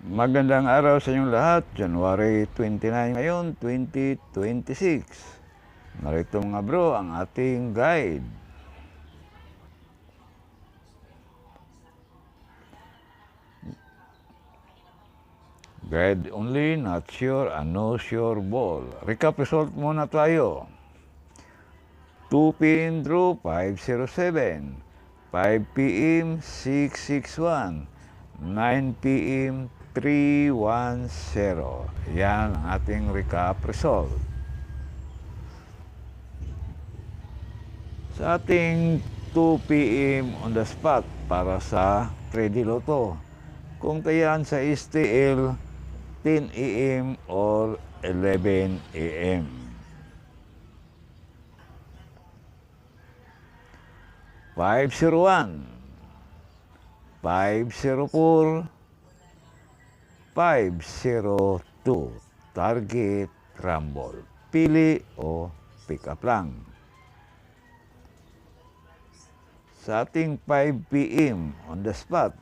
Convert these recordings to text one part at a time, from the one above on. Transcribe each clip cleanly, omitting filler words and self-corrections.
Magandang araw sa inyong lahat. January 29 ngayon, 2026. Narito mga bro ang ating guide. Guide only, not sure and no sure ball. Recap result muna tayo. 2 p.m. draw 507, 5 p.m. 661, 9 p.m. 310. Yan ang ating recap result. Sa ating 2 p.m. on the spot para sa 3D Lotto, kung tayan sa STL 10 a.m. or 11 a.m. $501, 504, 502. Target, rumble. Pili o pick up lang. Sa ating 5 p.m. on the spot,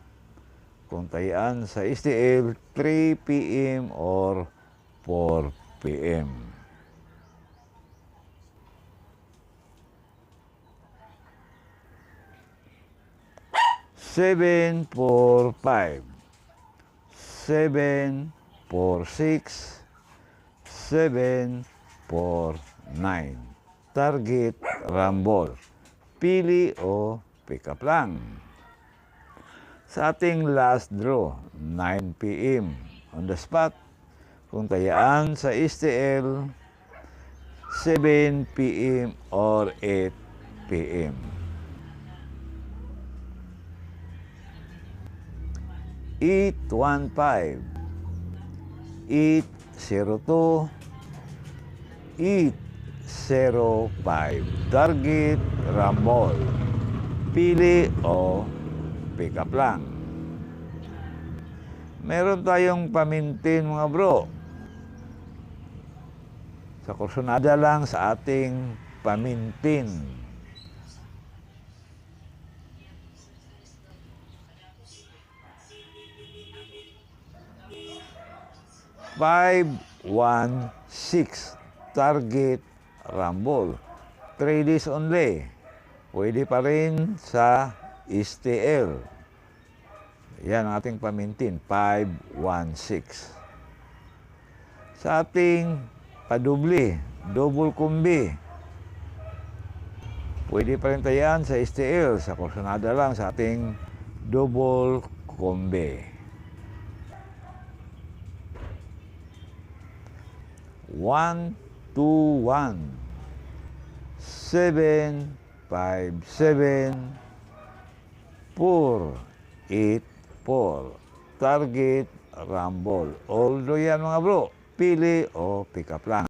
kung tayaan sa STL 3 p.m. or 4 p.m. Seven, 4, 5. 7, 4, 6. 7, 4, 9. Target, rumble. Pili o pick up lang. Sa ating last draw, 9 p.m. on the spot, kung tayaan sa STL 7 p.m. or 8 p.m. 815, 802, 805. Target, rumble. Pili o pick up lang. Meron tayong pamintin mga bro. Sa kursunada lang sa ating pamintin. $516. Target, rumble. 3 days only. Pwede pa rin sa STL. Yan ang ating pamintin, 516. Sa ating padubli, double kumbi, pwede pa rin tayan sa STL. Sa kursunada lang sa ating double kumbi. 1, 2, 1, 7, 5, 7, 4, 8, 4. Target, rumble. Although yan mga bro, pili o pick up lang.